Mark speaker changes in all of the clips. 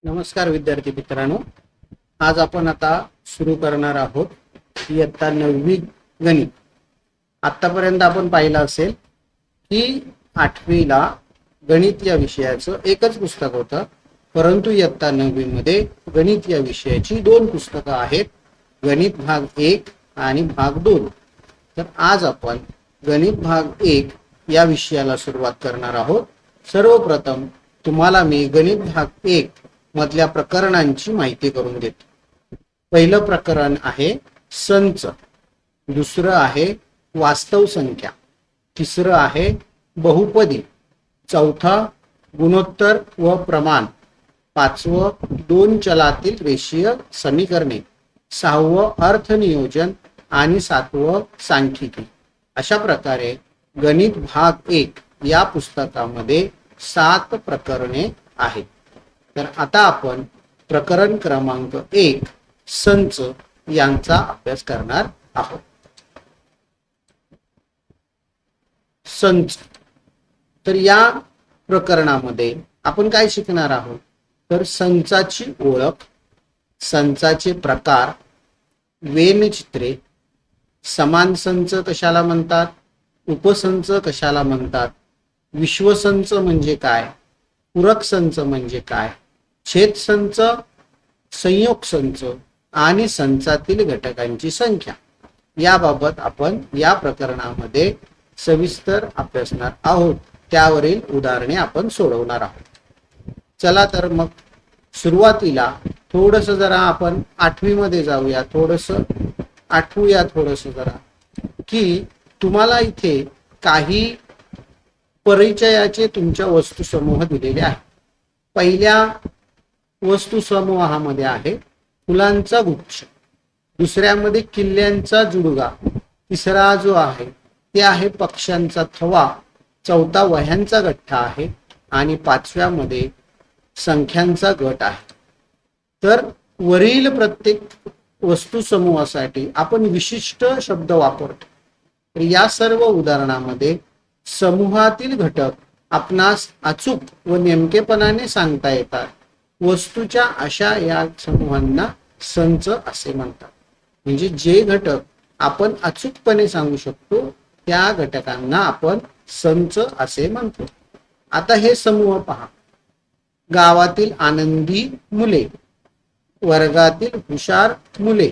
Speaker 1: नमस्कार विद्यार्थी मित्रांनो, आज आपण आता सुरू करणार आहोत इयत्ता 9वी गणित। आतापर्यंत आपण पाहिलं असेल की 8वीला गणित या विषयाचं एकच पुस्तक होतं, परंतु इयत्ता 9वी मध्ये गणित या विषयाची दोन पुस्तकं आहेत, गणित भाग 1 आणि भाग 2। तर आज आपण गणित भाग 1 या विषयाला सुरुवात करणार आहोत। सर्वप्रथम तुम्हाला मी गणित भाग 1 मधल्या प्रकरणांची माहिती करून देतो। पहिलं प्रकरण आहे संच, दुसरं आहे वास्तव संख्या, तिसरं आहे बहुपदी, चौथा गुणोत्तर व प्रमाण, पाचवं दोन चलातील रेषीय समीकरणे, सहावं अर्थनियोजन आणि सातवं सांख्यिकी। अशा प्रकारे गणित भाग 1 या पुस्तकामध्ये 7 प्रकरणे आहेत। तर आता आपण प्रकरण क्रमांक 1 संच यांचा अभ्यास करणार आहोत। संच, तर या प्रकरणामध्ये आपण काय शिकणार आहोत, तर संचाची ओळख, संचाचे प्रकार, वेनचित्रे, समान संच कशाला म्हणतात, उपसंच कशाला म्हणतात, विश्वसंच म्हणजे काय, पूरक संच म्हणजे काय, छेद संच, संयोग संच आणि संचातील घटकांची संख्या याबाबत आपण या प्रकरणामध्ये सविस्तर अभ्यासणार आहोत। त्यावरील उदाहरणे आपण सोडवणार आहोत। चला तर मग सुरुवातीला थोडस जरा आपण 8वी मध्ये जाऊया, थोडस आठवूया जरा की तुम्हाला इथे काही परिचयाचे तुमच्या वस्तू समूह दिलेले आहे। पहिल्या वस्तू समूहामध्ये आहे फुलांचा गुच्छ, दुसऱ्यामध्ये किल्ल्यांचा जुडगा, तिसरा जो आहे ते आहे पक्ष्यांचा थवा, चौथा वह्यांचा गठ्ठा आहे आणि पाचव्यामध्ये संख्यांचा गट आहे। तर वरील प्रत्येक वस्तू समूहासाठी आपण विशिष्ट शब्द वापरतो। तर या सर्व उदाहरणामध्ये समूहातील घटक आपणास अचूक व नेमकेपणाने सांगता येतात। वस्तूच्या अशा या समूहांना संच असे म्हणतात। म्हणजे जे घटक आपण अचूकपणे सांगू शकतो त्या घटकांना आपण संच असे म्हणतो। आता हे समूह पहा, गावातील आनंदी मुले, वर्गातील हुशार मुले।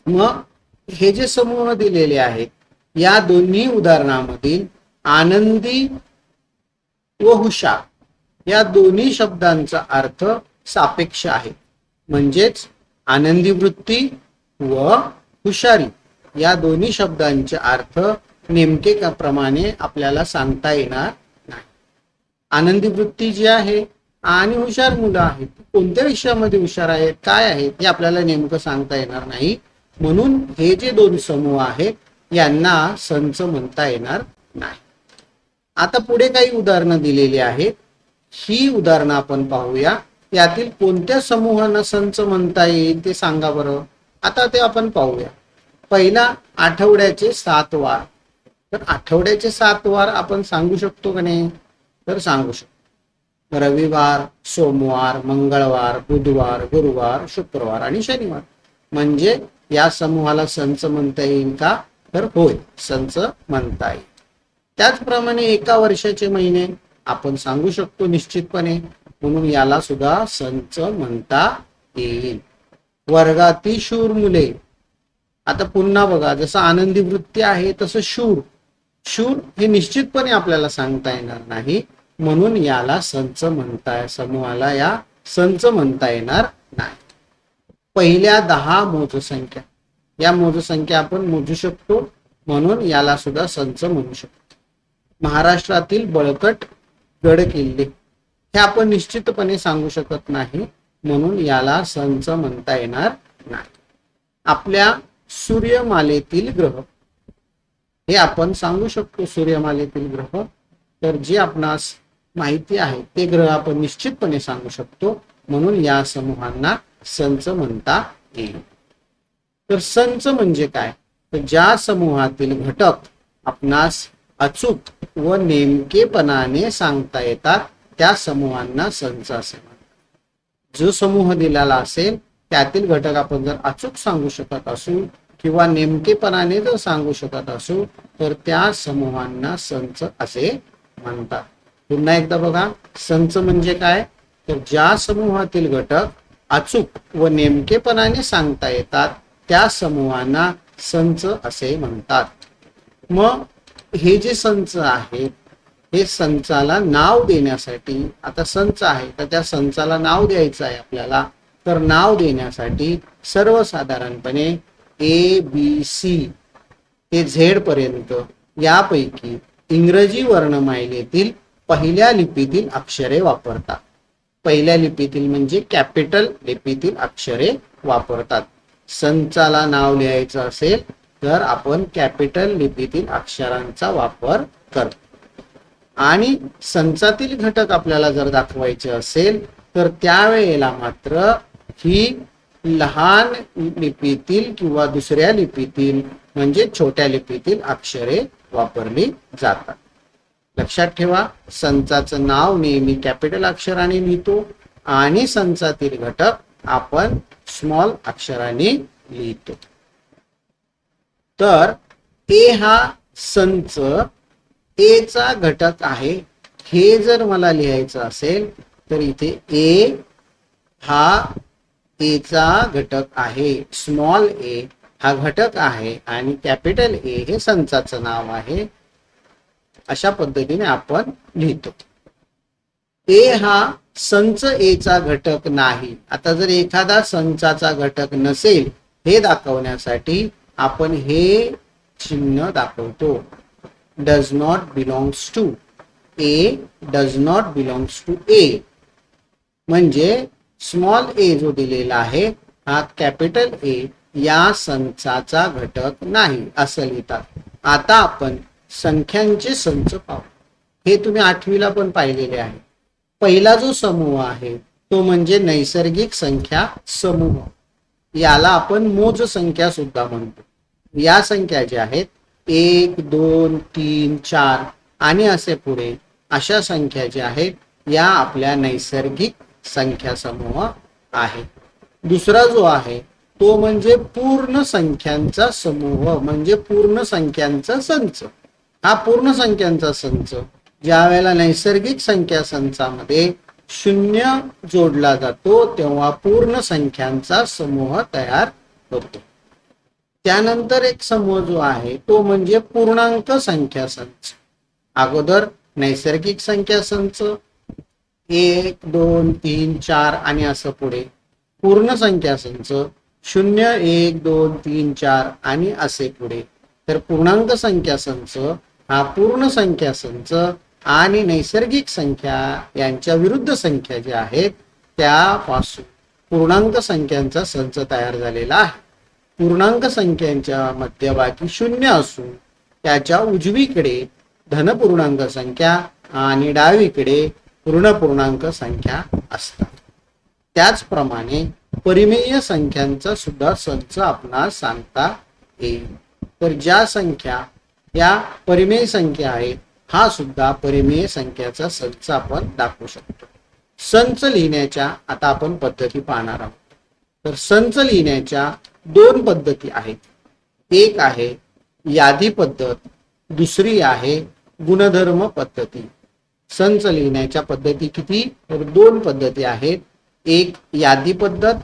Speaker 1: मग हे जे समूह दिलेले आहेत या दोन्ही उदाहरणामधील आनंदी व हुशार या दोन्ही शब्दांचा अर्थ सापेक्ष आहे। म्हणजेच आनंदी वृत्ती व हुशारी या दोन्ही शब्दांचे अर्थ नेमके प्रमाणे आपल्याला सांगता येणार नाही। आनंदी वृत्ती जी आहे आणि हुशार मुलं आहेत, कोणत्या विषयामध्ये हुशार आहेत, काय आहेत हे आपल्याला नेमकं सांगता येणार नाही। म्हणून हे जे दोन समूह आहेत यांना संच म्हणता येणार नाही। आता पुढे काही उदाहरणं दिलेली आहेत, ही उदाहरणं आपण पाहूया। यातील कोणत्या समूहांना संच म्हणता येईल ते सांगा बरं। आता ते आपण पाहूया। पहिला आठवड्याचे 7 वार। तर आठवड्याचे 7 वार आपण सांगू शकतो का नाही, तर सांगू शकतो। रविवार, सोमवार, मंगळवार, बुधवार, गुरुवार, शुक्रवार आणि शनिवार। म्हणजे या समूहाला संच म्हणता येईल का, तर होय, संच म्हणता येईल। त्याचप्रमाणे एका वर्षाचे महिने आपण सांगू शकतो निश्चितपणे, म्हणून याला सुद्धा संच म्हणता येईल। वर्गातील शूर मुले, आता पुन्हा बघा, जसं आनंदी वृत्ती आहे तसं शूर हे निश्चितपणे आपल्याला सांगता येणार नाही, म्हणून याला संच म्हणता, समूहाला या संच म्हणता येणार नाही। पहिल्या 10 मोजसंख्या, या मोजसंख्या आपण मोजू शकतो, म्हणून याला सुद्धा संच म्हणू शकतो। महाराष्ट्रातील बळकट गड किल्ले हे आपण निश्चितपणे सांगू शकत नाही, म्हणून याला संच म्हणता येणार नाही। आपल्या सूर्यमालेतील ग्रह हे आपण सांगू शकतो, सूर्यमालेतील ग्रह, तर जे आपणास माहिती आहे ते ग्रह आपण निश्चितपणे सांगू शकतो, म्हणून या समूहांना संच म्हणता येईल। तर संच म्हणजे काय, तर ज्या समूहातील घटक आपणास अचूक व नेमकेपणाने सांगता येतात त्या समूहांना संच असे म्हणतात। जो समूह दिलेला असेल त्यातील घटक आपण जर अचूक सांगू शकत असू किंवा नेमकेपणाने जर सांगू शकत असू तर त्या समूहांना संच असे म्हणतात. पुन्हा एकदा बघा, संच म्हणजे काय, तर ज्या समूहातील घटक अचूक व नेमकेपणाने सांगता येतात त्या समूहांना संच असे म्हणतात. मग हे जे संच आहेत हे संचाला नाव देण्यासाठी, आता संच आहे तर त्या संचाला नाव द्यायचं आहे आपल्याला, तर नाव देण्यासाठी सर्वसाधारणपणे ए बी सी ते झेड पर्यंत यापैकी इंग्रजी वर्णमालेतील पहिल्या लिपीतील अक्षरे वापरतात. पहिल्या लिपीतील म्हणजे कॅपिटल लिपीतील अक्षरे वापरतात. संचाला नाव लिहायचं असेल तर आपण कॅपिटल लिपीतील अक्षरांचा वापर करतो. आणि संचातील घटक आपल्याला जर दाखवायचे असेल तर त्यावेळेला मात्र ही लहान लिपीतील किंवा दुसऱ्या लिपीतील म्हणजे छोट्या लिपीतील अक्षरे वापरली जातात. लक्षात ठेवा, संचाचं नाव नेहमी कॅपिटल अक्षराने लिहितो आणि संचातील घटक आपण स्मॉल अक्षराने लिहितो. तर ए हा संच ए चा घटक आहे हे जर मला लिहायचं असेल तर इथे ए हा ए चा घटक आहे, स्मॉल ए हा घटक आहे आणि कॅपिटल ए हे संचाचं नाव आहे. अशा पद्धतीने आपण लिहितो. ए हा संच ए चा घटक नाही. आता जर एखादा संचाचा घटक नसेल हे दाखवण्यासाठी आपण हे चिन्ह दाखवतो, does not belongs to. A does not belongs to A म्हणजे स्मॉल ए जो दिलेला आहे हा कॅपिटल ए या संचाचा घटक नाही असं लिहितात. आता आपण संख्यांचे संच पाहू. हे तुम्ही 8वीला पण पाहिलेले आहे. पहिला जो समूह आहे तो म्हणजे नैसर्गिक संख्या समूह. याला आपण मोज संख्या सुद्धा म्हणतो. या संख्या ज्या आहेत 1 2 3 4 आणि असे पुढे अशा संख्या ज्या आहेत या आपल्या नैसर्गिक संख्या समूह आहे. दुसरा जो आहे तो म्हणजे पूर्ण संख्यांचा समूह म्हणजे पूर्ण संख्यांचा संच. हा पूर्ण संख्यांचा संच ज्या वेळेला नैसर्गिक संख्या संचामध्ये 0 जोडला जातो तेव्हा पूर्ण संख्यांचा समूह तयार होतो. त्यानंतर एक समूह जो आहे तो म्हणजे पूर्णांक संख्या संच. अगोदर नैसर्गिक संख्या संच 1 2 3 4 आणि असं पुढे, पूर्ण संख्या संच 0 1 2 3 4 आणि असे पुढे. तर पूर्णांक संख्या संच हा पूर्ण संख्या संच आणि नैसर्गिक संख्या यांच्या विरुद्ध संख्या ज्या आहेत त्यापासून पूर्णांक संख्यांचा संच तयार झालेला आहे. पूर्णांक संख्यांच्या मध्यभागी 0 असून त्याच्या उजवीकडे धनपूर्णांक संख्या आणि डावीकडे ऋण पूर्णांक संख्या असतात. त्याचप्रमाणे परिमेय संख्यांचा सुद्धा संच आपणास सांगता येईल. तर ज्या संख्या या परिमेय संख्या आहेत हा सुद्धा परिमेय संख्याचा संच आपण दाखवू शकतो. संच लिहिण्याच्या आता आपण पद्धती पाहणार आहोत. तर संच लिहिण्याच्या 2 पद्धती आहेत. एक आहे यादी पद्धत, दुसरी आहे गुणधर्म पद्धती. संच लिहिण्याच्या पद्धती किती, तर 2 पद्धती आहेत. एक यादी पद्धत,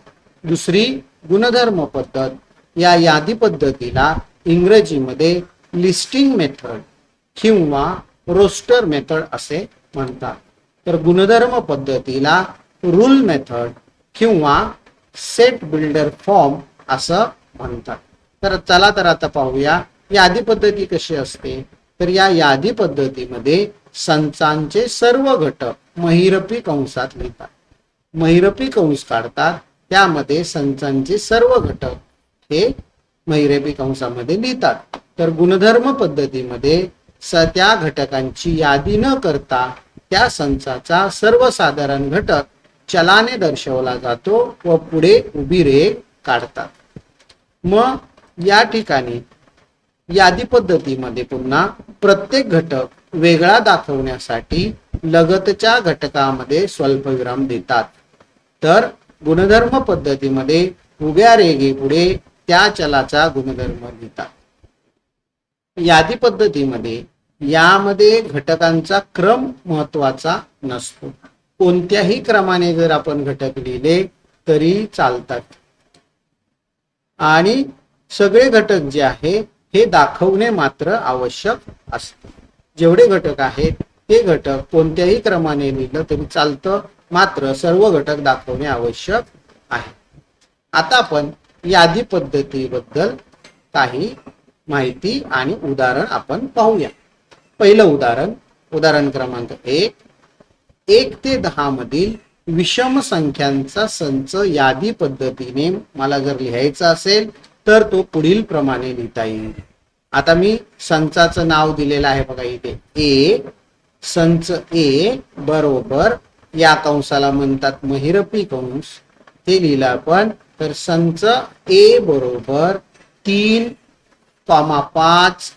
Speaker 1: दुसरी गुणधर्म पद्धत. या यादी पद्धतीला इंग्रजीमध्ये लिस्टिंग मेथड किंवा रोस्टर मेथड असे म्हणतात. तर गुणधर्म पद्धतीला रूल मेथड किंवा सेट बिल्डर फॉर्म असं म्हणतात. तर चला तर आता पाहूया यादी पद्धती कशी असते. तर या यादी पद्धतीमध्ये संचांचे सर्व घटक महिरपी कंसात लिहितात. महिरपी कंस काढतात त्यामध्ये संचांचे सर्व घटक हे महिरपी कंसामध्ये लिहितात. तर गुणधर्म पद्धतीमध्ये त्या घटकांची यादी न करता त्या संचाचा सर्वसाधारण घटक चलाने दर्शवला जातो व पुढे उभी रेघ काढतात. मग या ठिकाणी यादी पद्धतीमध्ये पुन्हा प्रत्येक घटक वेगळा दाखवण्यासाठी लगतच्या घटकामध्ये स्वल्पविराम देतात. तर गुणधर्म पद्धतीमध्ये उभ्या रेघेपुढे त्या चलाचा गुणधर्म लिहितात. यादी पद्धतीमध्ये यामध्ये घटकांचा क्रम महत्वाचा नसतो. कोणत्याही क्रमाने जर आपण घटक लिहिले तरी चालतात आणि सगळे घटक जे आहे हे दाखवणे मात्र आवश्यक असते. जेवढे घटक आहेत ते घटक कोणत्याही क्रमाने लिहिलं तरी चालतं, मात्र सर्व घटक दाखवणे आवश्यक आहे. आता आपण यादी पद्धतीबद्दल काही माहिती आणि उदाहरण आपण पाहूया. पहिलं उदाहरण क्रमांक 1. 1 ते 10 मधील विषम संख्यांचा संच यादी पद्धतीने मला जर लिहायचा असेल तर तो पुढील प्रमाणे लिहिता येईल. आता मी संचाचं नाव दिलेलं आहे बघा इथे, ए. संच ए बरोबर, या कंसाला म्हणतात महिरपी कंस, ते लिहिलं आपण. तर संच ए बरोबर 3, 5,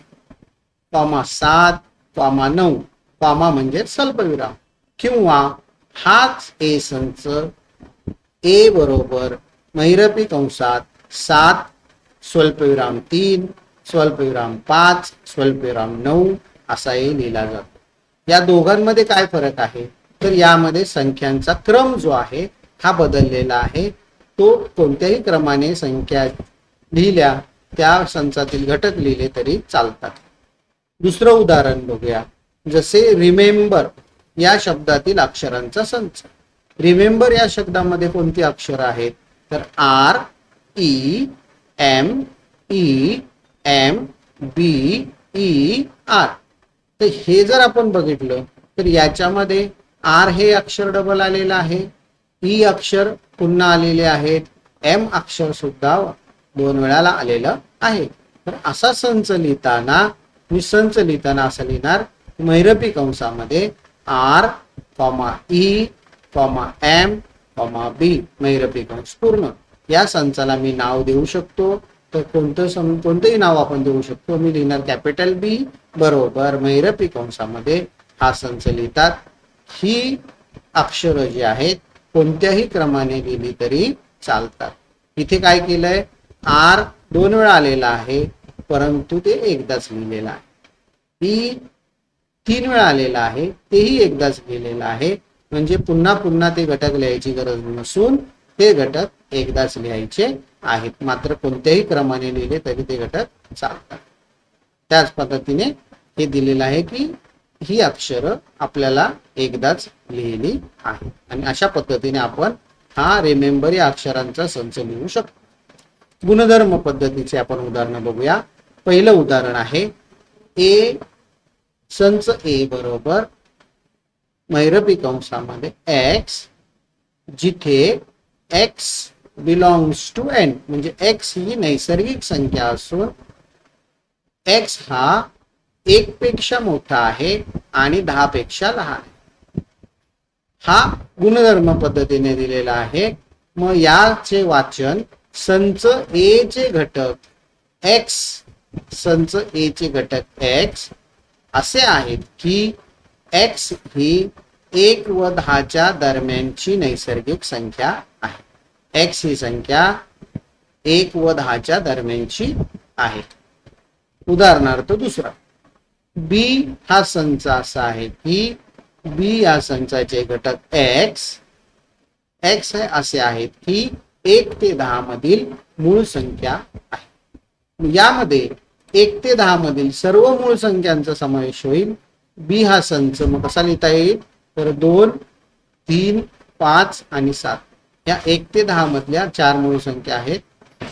Speaker 1: 7, 9, कॉमा म्हणजे स्वल्पविराम, किंवा हाच ए संच ए बरोबर महिरपी कंसात 7 स्वल्पविराम 3 स्वल्पविराम 5 स्वल्पविराम 9 असाही लिहिला जातो. या दोघांमध्ये काय फरक आहे तर यामध्ये संख्यांचा क्रम जो आहे हा बदललेला आहे. तो कोणत्याही क्रमाने संख्या लिहिल्या त्या संचातील घटक लिहिले तरी चालतात. दुसरं उदाहरण बघूया. जसे रिमेंबर या शब्दातील अक्षरांचा संच. रिमेंबर या शब्दामध्ये कोणती अक्षर आहेत तर R, E, M, E, M, B, E, R. तर हे जर आपण बघितलं तर याच्यामध्ये आर हे अक्षर डबल आलेलं आहे, ई अक्षर पुन्हा आलेले आहेत, एम अक्षर सुद्धा 2 वेळाला आलेलं आहे. तर असा संच लिहिताना मी संच लिहिताना असं लिहिणार, महिरपी कंसामध्ये आर, ई, एम, बी, महिरपी कंस पूर्ण. या संचाला मी नाव देऊ शकतो, तर कोणतंही नाव आपण देऊ शकतो. मी लिहिणार कॅपिटल बी बरोबर महिरपी कंसामध्ये हा संच लिहितात. ही अक्षर जी आहेत कोणत्याही क्रमाने लिहिली तरी चालतात. इथे काय केलंय, आर 2 वेळा आलेला आहे परंतु ते एकदाच लिहिलेलं आहे. ई 3 वेळा आलेला आहे, तेही एकदाच लिहिलेलं आहे. म्हणजे पुन्हा ते घटक लिहायची गरज नसून ते घटक एकदाच लिहायचे आहेत, मात्र कोणत्याही क्रमाने लिहिले तरी ते घटक चालतात. त्याच पद्धतीने हे दिलेलं आहे की ही अक्षर आपल्याला एकदाच लिहिली आहे आणि अशा पद्धतीने आपण हा रिमेंबर या अक्षरांचा संच लिहू शकतो. गुणधर्म पद्धतीचे आपण उदाहरण बघूया. पहिलं उदाहरण आहे ए. संच ए बरोबर महिरपी कंसामध्ये एक्स, जिथे एक्स बिलॉंग्स टू एन, म्हणजे एक्स ही नैसर्गिक संख्या असून एक्स हा 1 पेक्षा मोठा आहे आणि 10 पेक्षा लहान आहे. हा गुणधर्म पद्धतीने दिलेला आहे. मग याचे वाचन संच ए चे घटक एक्स, संच ए चे घटक एक्स असे आहेत की एक्स ही 1 व 10 दरम्यानची नैसर्गिक संख्या आहे. एक्स ही संख्या 1 व 10 दरम्यानची आहे. उदाहरणार्थ दुसरा, बी हा संच असा आहे की बी या संचाचे घटक एक्स हे असे आहेत की 1 ते 10 मधील मूळ संख्या आहे. यामध्ये 1 ते 10 मधील सर्व मूळ संख्यांचा समावेश होईल. बी हा संच मग कसा लिहिता येईल तर 2, 3, 5 आणि 7 या 1 ते 10 मधल्या 4 मूळ संख्या आहेत.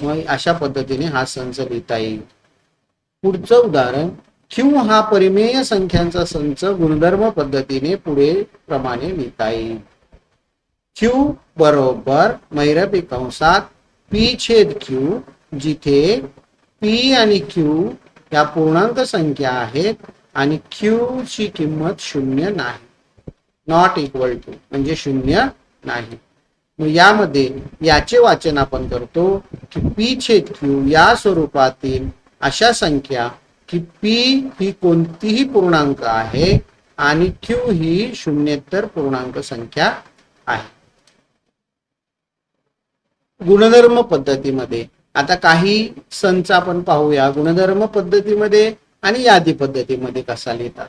Speaker 1: मग अशा पद्धतीने हा संच लिहिता येईल. पुढचं उदाहरण, क्यू हा परिमेय संख्यांचा संच गुणधर्म पद्धतीने पुढे प्रमाणे लिहिता येईल. क्यू बरोबर महिरपी कंसात पी छेद क्यू, जिथे पी आणि क्यू या पूर्णांक संख्या आहेत आणि क्यू ची किंमत 0 नाही, नॉट इक्वल टू म्हणजे 0 नाही. मग यामध्ये याचे वाचन आपण करतो की पी छेद क्यू या स्वरूपातील अशा संख्या की पी ही कोणतीही पूर्णांक आहे आणि क्यू ही शून्येतर पूर्णांक संख्या आहे. गुणधर्म पद्धतीमध्ये आता काही संच आपण पाहूया गुणधर्म पद्धतीमध्ये आणि यादी पद्धतीमध्ये कसा लिहितात.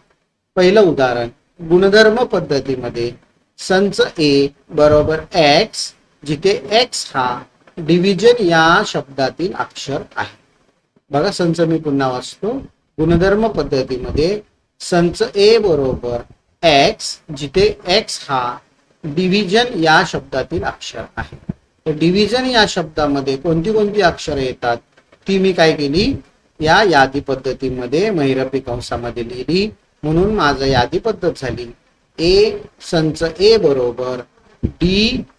Speaker 1: पहिलं उदाहरण, गुणधर्म पद्धतीमध्ये संच ए बरोबर एक्स, जिथे एक्स हा डिव्हिजन या शब्दातील अक्षर आहे. बघा संच मी पुन्हा वाचतो. गुणधर्म पद्धतीमध्ये संच ए बरोबर एक्स, जिथे एक्स हा डिव्हिजन या शब्दातील अक्षर आहे. तर डिव्हिजन या शब्दामध्ये कोणती कोणती अक्षरे येतात ती मी काय केली, या यादी पद्धतीमध्ये महिरपी कंसामध्ये लिहिली. म्हणून माझं यादी पद्धत झाली ए संच ए बरोबर DIVSON.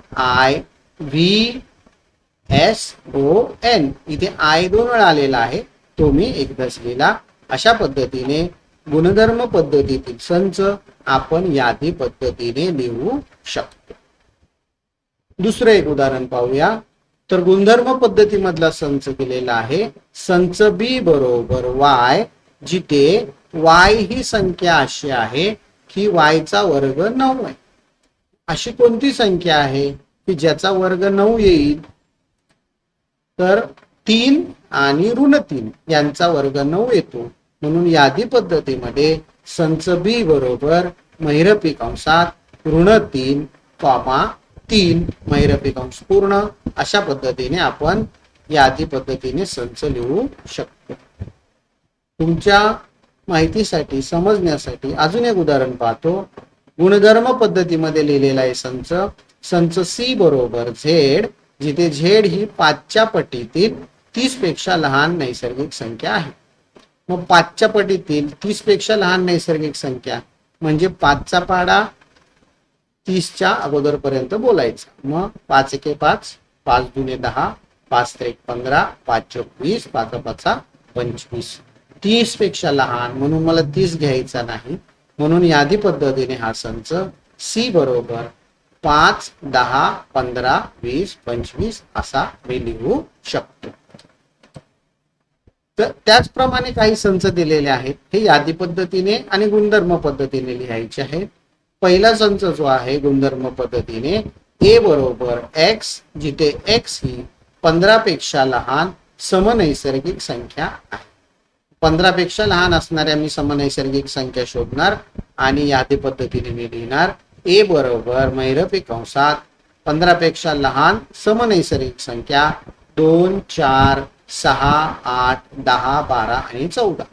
Speaker 1: इथे आय 2 वेळा आलेला आहे, तो मी एकदाच लिहिला. अशा पद्धतीने गुणधर्म पद्धतीतील संच आपण यादी पद्धतीने लिहू शकतो. दुसरं एक उदाहरण पाहूया. तर गुणधर्म पद्धतीमधला संच दिलेला आहे संच बी बरोबर वाय, जिथे वाय ही संख्या अशी आहे की वायचा वर्ग 9 आहे. अशी कोणती संख्या आहे की ज्याचा वर्ग 9 येईल, तर 3 आणि ऋण 3 यांचा वर्ग 9 येतो. म्हणून यादी पद्धतीमध्ये संच बी बरोबर महिरपी कंसात ऋण 3 कॉमा 3 महिरपी कंस पूर्ण, अशा पद्धतीने आपण यादी पद्धतीने संच लिहू शकतो. तुमच्या माहितीसाठी समजण्यासाठी अजून एक उदाहरण पाहतो. गुणधर्म पद्धतीमध्ये लिहिलेला आहे संच सी बरोबर झेड, जिथे झेड ही 5च्या पटीतील 30 पेक्षा लहान नैसर्गिक संख्या आहे. मग 5च्या पटीतील 30 पेक्षा लहान नैसर्गिक संख्या म्हणजे 5चा पाडा 30च्या अगोदर पर्यंत बोलायचा. मग 5 एके 5, 5 दुने 10, 5 त्रिक 15, 5 चौक 20, 5 5 25. 30 पेक्षा लहान म्हणून मला 30 घ्यायचा नाही. म्हणून यादी पद्धतीने हा संच सी बरोबर 5, 10, 15, 20, 25 असा मी लिहू शकतो. तर त्याचप्रमाणे काही संच दिलेले आहेत, हे यादी पद्धतीने आणि गुणधर्म पद्धतीने लिहायचे आहेत. पहिला संच जो आहे गुणधर्म पद्धतीने ए बरोबर एक्स, जिथे एक्स ही 15 पेक्षा लहान समनैसर्गिक संख्या आहे. 15 पेक्षा लहान असणाऱ्या मी समनैसर्गिक संख्या शोधणार आणि यादी पद्धतीने मी लिहिणार ए बरोबर महिरपी कंसात 15 पेक्षा लहान समनैसर्गिक संख्या 2, 4, 6, 8, 10, 12 आणि 14.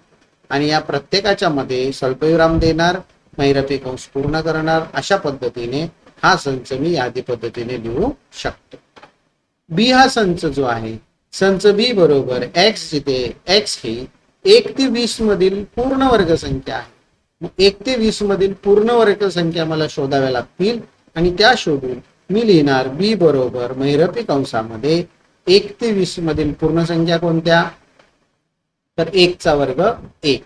Speaker 1: आणि या प्रत्येकाच्या मध्ये स्वल्पविराम देणार, महिरपी कंस पूर्ण करणार. अशा पद्धतीने हा संच मी यादी पद्धतीने लिहू शकतो. बी हा संच जो आहे संच बी बरोबर एक्स, जिथे एक्स ही 1 ते 20 मधील पूर्ण वर्ग संख्या आहे. मग 1 ते 20 मधील पूर्ण वर्ग संख्या मला शोधाव्या लागतील आणि त्या शोधून मी लिहिणार बी बरोबर महिरपी कंसामध्ये 1 ते 20 मधील पूर्ण संख्या कोणत्या, तर 1 चा वर्ग 1,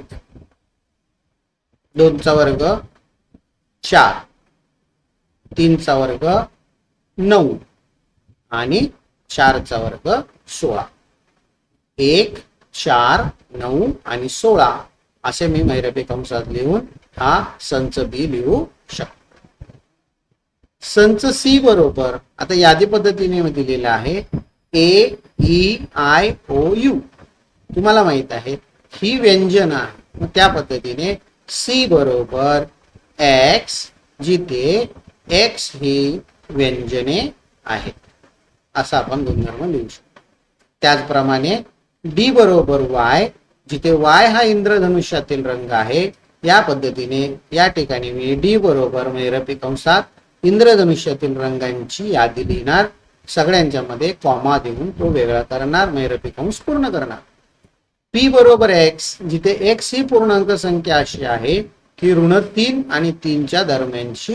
Speaker 1: 2 चा वर्ग 4, 3 चा वर्ग 9 आणि 4 चा वर्ग 16. 1, 4, 9 आणि 16 असे मी महिरपी कंसात लिहून हा संच बी लिहू शकतो. संच सी बरोबर आता यादी पद्धतीने दिलेला आहे AEIOU. तुम्हाला माहित आहे ही व्यंजन आहे. मग त्या पद्धतीने सी बरोबर एक्स, जिथे एक्स ही व्यंजने आहेत, असा आपण गुणधर्म लिहू शकतो. त्याचप्रमाणे डी बरोबर वाय, जिथे वाय हा इंद्रधनुष्यातील रंग आहे, या पद्धतीने या ठिकाणी मी डी बरोबर महिरपी कंसात इंद्रधनुष्यातील रंगांची यादी लिहिणार. सगळ्यांच्या मध्ये कॉमा देऊन तो वेगळा करणार, महिरपी कंस पूर्ण करणार. पी बरोबर एक्स, जिथे एक्स ही पूर्णांक संख्या अशी आहे की ऋण 3 आणि 3च्या दरम्यानची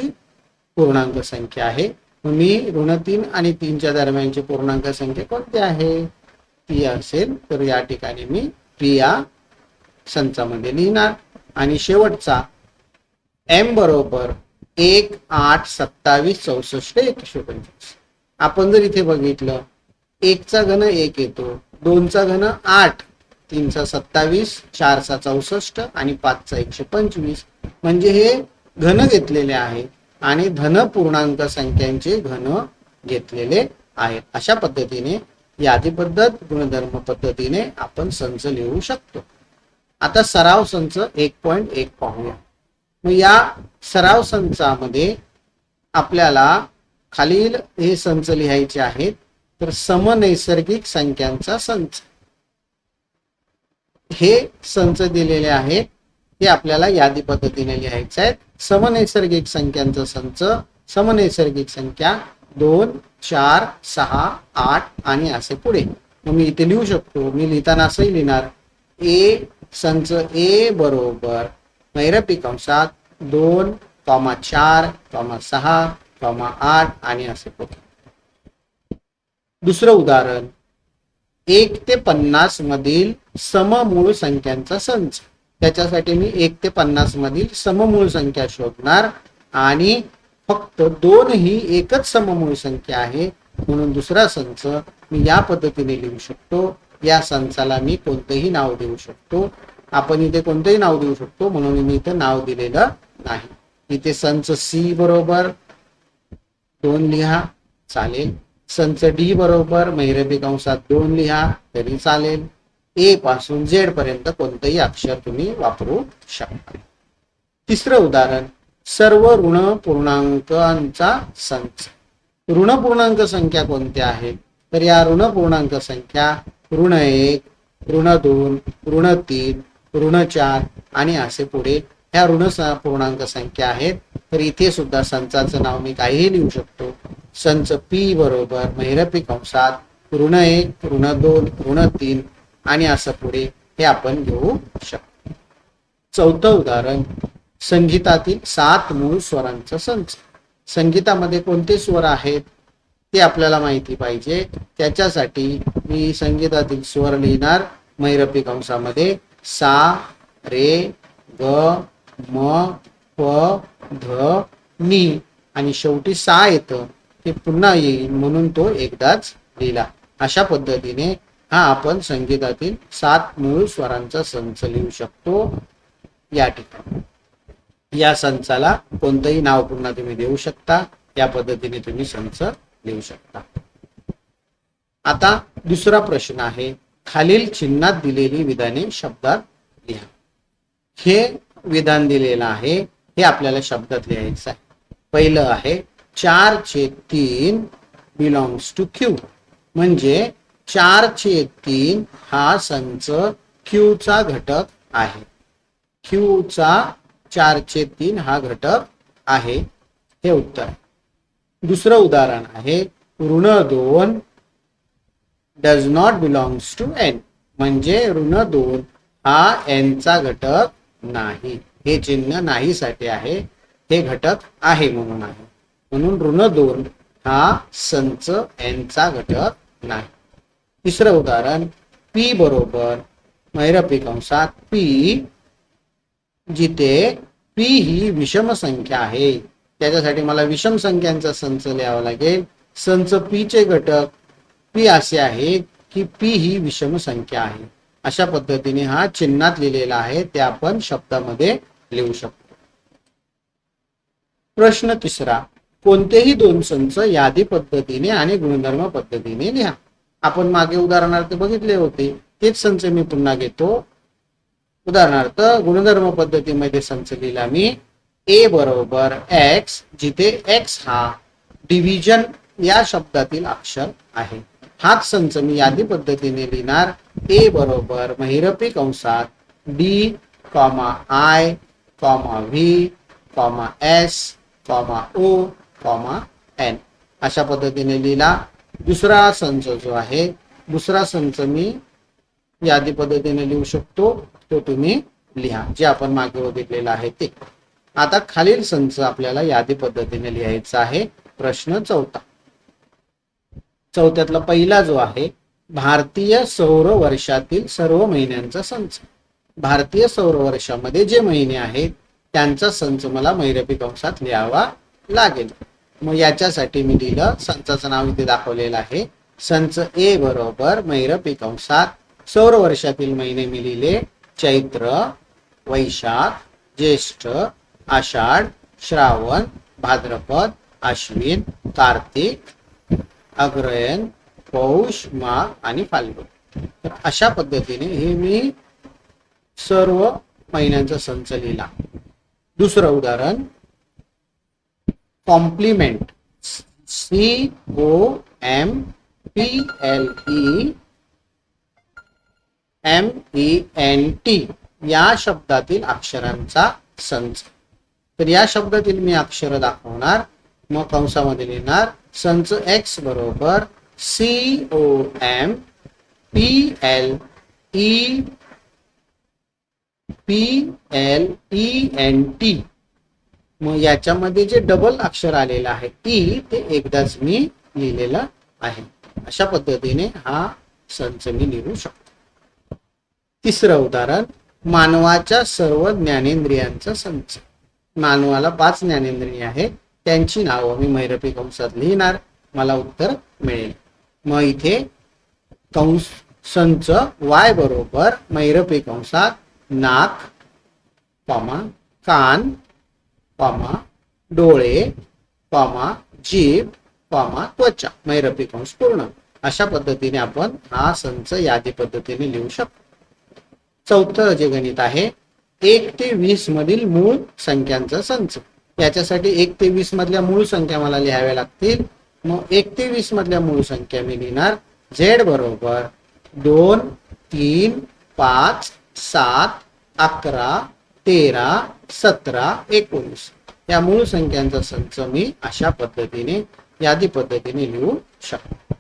Speaker 1: पूर्णांक संख्या आहे. मी ऋण 3 आणि 3च्या दरम्यानची पूर्णांक संख्या कोणती आहे ती असेल, तर या ठिकाणी मी पी या संचामध्ये लिहिणार. आणि शेवटचा एम बरोबर 1, 8, 27, 64, 125. आपण जर इथे बघितलं 1 चा घन 1 येतो, 2 चा घन 8, 3 चा 27, 4 चा 64 आणि 5 चा 125. म्हणजे हे घन घेतलेले आहे आणि धन पूर्णांक संख्यांचे घन घेतलेले आहेत. अशा पद्धतीने यादी पद्धत, गुणधर्म पद्धतीने आपण संच लिहू शकतो. आता सराव संच 1.1 पाहूया. मग या सराव संचामध्ये आपल्याला खालील हे संच लिहायचे आहेत. तर समनैसर्गिक संख्यांचा संच, हे संच दिलेले आहेत. हे आपल्याला यादी पद्धतीने लिहायचे आहेत. समनैसर्गिक संख्यांचा संच, समनैसर्गिक संख्या 2, 4, 6, 8 आणि असे पुढे. मग मी इथे लिहू शकतो. मी लिहिताना असंही लिहिणार, ए संच ए बरोबर महिरपी कंसात 2, 4, 6, 8 आणि असे पुढे. दुसरं उदाहरण, 1 ते 50 मधील सममूळ संख्यांचा संच. त्याच्यासाठी मी 1 ते 50 मधील सममूळ संख्या शोधणार आणि फक्त 2 ही एकच सममूळ संख्या आहे, म्हणून दुसरा संच मी या पद्धतीने लिहू शकतो. या संचाला मी कोणतेही नाव देऊ शकतो. आपण इथे कोणतेही नाव देऊ शकतो, म्हणून मी इथे नाव दिलेलं नाही. इथे संच सी बरोबर 2 लिहा चालेल. संच डी बरोबर महिरपी कंसात 2 लिहा तरी चालेल. ए पासून झेड पर्यंत कोणतेही अक्षर तुम्ही वापरू शकता. तिसरं उदाहरण, सर्व ऋण पूर्णांकांचा संच. ऋण पूर्णांक संख्या कोणत्या आहेत? तर या ऋण पूर्णांक संख्या ऋण 1, ऋण 2, ऋण 3, ऋण 4 आणि असे पुढे ह्या ऋण पूर्णांक संख्या आहेत. तर इथे सुद्धा संचाचं नाव मी काहीही लिहू शकतो. संच पी बरोबर महिरपी कंसात ऋण 1, ऋण 2, ऋण 3 आणि असं पुढे हे आपण घेऊ शकतो. चौथं उदाहरण, संगीतातील 7 मूळ स्वरांचा संच. संगीतामध्ये कोणते स्वर आहेत ते आपल्याला माहिती पाहिजे. त्याच्यासाठी मी संगीतातील स्वर लिहिणार महिरपी कंसामध्ये सा, रे, ग, म, प, ध, नी आणि शेवटी सा येतं. ते पुन्हा येईल म्हणून तो एकदाच लिहिला. अशा पद्धतीने हा आपण संगीतातील 7 मूळ स्वरांचा संच लिहू शकतो. या ठिकाणी या संचाला कोणतंही नाव पुन्हा तुम्ही देऊ शकता. या पद्धतीने तुम्ही संच लिहू शकता. आता दुसरा प्रश्न आहे, खालील चिन्हात दिलेली विधाने शब्दात लिहा. हे विधान दिलेलं आहे, हे आपल्याला शब्दात लिहायचं आहे. पहिलं आहे 4/3 बिलॉंग्स टू क्यू. म्हणजे 4/3 हा संच क्यू चा घटक आहे. क्यू चा 4/3 हा घटक आहे. हे उत्तर. दुसरं उदाहरण आहे ऋण 2 does not belongs to N. म्हणजे ऋण 2 हा एन चा घटक नाही. हे चिन्ह नाही साठी आहे, हे घटक आहे म्हणून आहे. म्हणून ऋण 2 हा संच एन चा घटक नाही. तिसरं उदाहरण, पी बरोबर महिरपी कंसात पी, जिथे पी ही विषम संख्या आहे. त्याच्यासाठी मला विषम संख्यांचा संच लिहावा लागेल. संच पी चे घटक पी असे आहे की पी ही विषम संख्या आहे. अशा पद्धतीने हा चिन्हात लिहिलेला आहे, ते आपण शब्दामध्ये लिहू शकतो. प्रश्न तिसरा, कोणतेही 2 संच यादी पद्धतीने आणि गुणधर्म पद्धतीने लिहा. आपण मागे उदाहरणार्थ बघितले होते, तेच संच मी पुन्हा घेतो. उदाहरणार्थ गुणधर्म पद्धतीमध्ये संच लिहिला मी ए बरोबर एक्स, जिथे एक्स हा डिव्हिजन या शब्दातील अक्षर आहे. हाच संच मी यादी पद्धतीने लिहिणार ए बरोबर महिरपी कंसात D, I, V, S, O, N अशा पद्धतीने लिहिला. दुसरा संच जो आहे, दुसरा संच मी यादी पद्धतीने लिहू शकतो, तो तुम्ही लिहा, जे आपण मागे बघितलेला आहे ते. आता खालील संच आपल्याला यादी पद्धतीने लिहायचा आहे. प्रश्न चौथा. चौथ्यातला पहिला जो आहे, भारतीय सौर वर्षातील सर्व महिन्यांचा संच. भारतीय सौर वर्षामध्ये जे महिने आहेत त्यांचा संच मला महिरपी कंसात लिहावा लागेल. मग याच्यासाठी मी लिहिलं, संचाचं नाव इथे दाखवलेलं आहे. संच ए बरोबर महिरपी कंसात सौर वर्षातील महिने मी लिहिले चैत्र, वैशाख, ज्येष्ठ, आषाढ, श्रावण, भाद्रपद, अश्विन, कार्तिक अग्रयण, पौष, माघ आणि फाल्गुन. तर अशा पद्धतीने हे मी सर्व महिन्यांचा संच लिहिला. दुसरं उदाहरण, कॉम्प्लिमेंट, COMPLEMENT या शब्दातील अक्षरांचा संच. तर या शब्दातील मी अक्षर दाखवणार, मग कंसामध्ये लिहिणार संच एक्स बरोबर COMPLENT. मग याच्यामध्ये जे डबल अक्षर आलेलं आहे ई ते एकदाच मी लिहिलेलं आहे. अशा पद्धतीने हा संच मी लिहू शकतो. तिसरं उदाहरण, मानवाच्या सर्व ज्ञानेंद्रियांचा संच. मानवाला 5 ज्ञानेंद्रिय आहेत, त्यांची नावं मी महिरपी कंसात लिहिणार, मला उत्तर मिळेल. मग इथे कंस संच वाय बरोबर महिरपी कंसात नाक, कान, डोळे, जीभ, त्वचा, महिरपी कंस पूर्ण. अशा पद्धतीने आपण हा संच यादी पद्धतीने लिहू शकतो. चौथं जे गणित आहे 1 ते 20 मधील मूळ संख्यांचा संच. याच्यासाठी 1 ते 20 मधल्या मूळ संख्या मला लिहाव्या लागतील. मग 1 ते 20 मधल्या मूळ संख्या मी लिहिणार झेड बरोबर 2, 3, 5, 7, 11, 13, 17, 19 या मूळ संख्यांचा संच मी अशा पद्धतीने यादी पद्धतीने लिहू शकतो.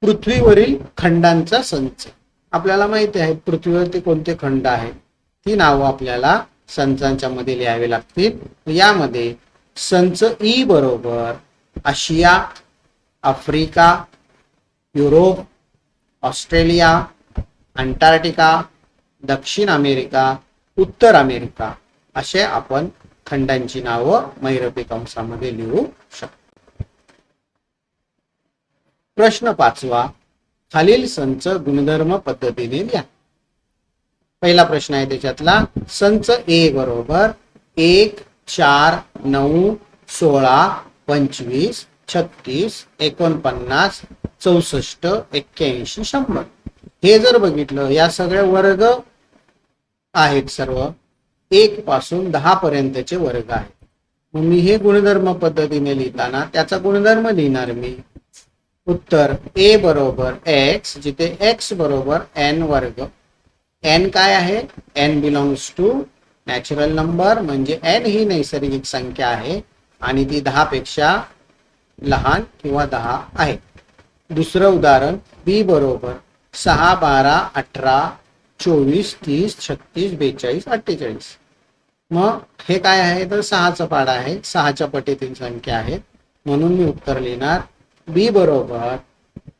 Speaker 1: पृथ्वीवरील खंडांचा संच. आपल्याला माहिती आहे पृथ्वीवरती कोणते खंड आहेत, ती नावं आपल्याला संचांच्या मध्ये लिहावी लागतील. यामध्ये संच ई बरोबर आशिया, आफ्रिका, युरोप, ऑस्ट्रेलिया, अंटार्क्टिका, दक्षिण अमेरिका, उत्तर अमेरिका असे आपण खंडांची नावं महिरपी कंसामध्ये लिहू शकतो. प्रश्न 5वा, खालील संच गुणधर्म पद्धतीने लिहा. पहिला प्रश्न आहे त्याच्यातला, संच ए बरोबर 1, 4, 9, 16, 25, 36, 49, 64, 81, 100. हे जर बघितलं या सगळ्या वर्ग आहेत, सर्व 1 पासून 10 पर्यंतचे वर्ग आहेत. मग मी हे गुणधर्म पद्धतीने लिहिताना त्याचा गुणधर्म लिहिणार मी. उत्तर ए बरोबर एक्स, जिथे एक्स बरोबर एन वर्ग. एन काय आहे, N belongs to natural number, म्हणजे एन ही नैसर्गिक संख्या आहे आणि ती 10 पेक्षा लहान किंवा 10 आहे. दुसरं उदाहरण, बी बरोबर 6, 12, 18, 24, 30, 36, 42, 48. मग हे काय आहे तर 6चा पाडा आहे, 6च्या पटीतील संख्या आहे, म्हणून मी उत्तर लिहिणार बी बरोबर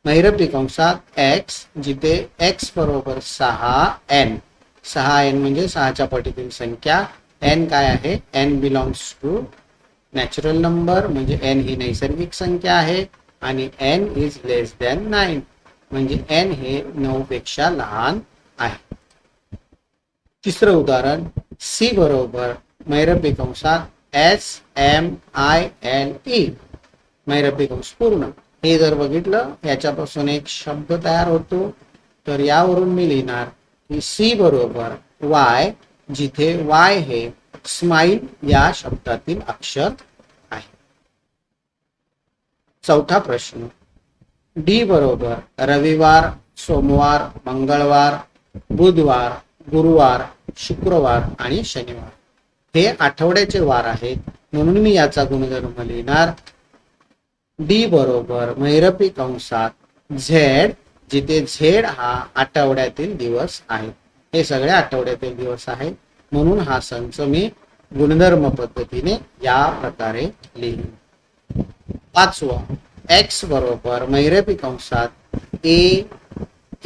Speaker 1: महिरपी कंसात एक्स, जिथे एक्स बरोबर 6n. 6n म्हणजे 6च्या पटीतील संख्या. एन काय आहे, N belongs to natural number, म्हणजे एन ही नैसर्गिक संख्या आहे आणि एन इज लेस दॅन 9 म्हणजे एन हे 9 पेक्षा लहान आहे. तिसरं उदाहरण, सी बरोबर महिरपी कंसात SMILE, महिरपी कंस पूर्ण. हे जर बघितलं याच्यापासून एक शब्द तयार होतो, तर यावरून मी लिहिणार की सी बरोबर वाय, जिथे वाय हे स्माइल या शब्दातील अक्षर आहे. चौथा प्रश्न, डी बरोबर रविवार, सोमवार, मंगळवार, बुधवार, गुरुवार, शुक्रवार आणि शनिवार. हे आठवड्याचे वार आहेत, म्हणून मी याचा गुणधर्म लिहिणार डी बरोबर महिरपी कंसात झेड, जिथे झेड हा आठवड्यातील दिवस आहे. हे सगळे आठवड्यातील दिवस आहेत, म्हणून हा संच मी गुणधर्म पद्धतीने या प्रकारे लिहिन. 5वा, एक्स बरोबर महिरपी कंसात ए,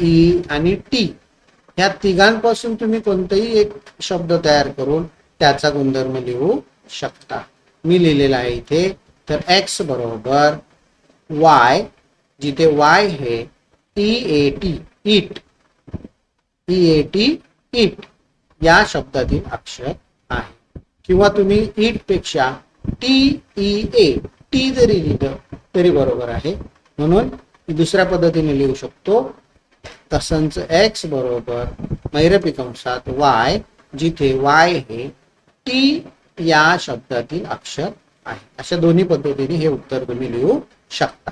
Speaker 1: ई आणि टी. ह्या तिघांपासून तुम्ही कोणताही एक शब्द तयार करून त्याचा गुणधर्म लिहू शकता. मी लिहिलेला आहे इथे. तर एक्स बरोबर वाय, जिथे वाय हे EAT, इट, EAT, इट या शब्दातील अक्षर आहे. किंवा तुम्ही इट पेक्षा TEA, टी जरी लिहिलं तरी बरोबर आहे. म्हणून दुसऱ्या पद्धतीने लिहू शकतो, तसंच x बरोबर मैरपी कंसात y, जिथे y हे टी या शब्दातील अक्षर आहे. अशा दोन्ही पद्धतीने हे उत्तर तुम्ही लिहू शकता.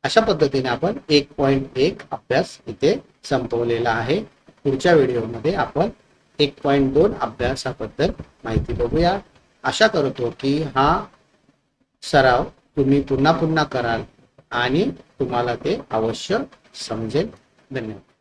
Speaker 1: अशा पद्धतीने आपण 1.1 अभ्यास इथे संपवलेला आहे. पुढच्या व्हिडिओमध्ये आपण 1.2 अभ्यासाबद्दल माहिती बघूया. आशा करतो की हा सराव तुम्ही पुन्हा पुन्हा कराल आणि तुम्हाला ते अवश्य समजेल. धन्यवाद.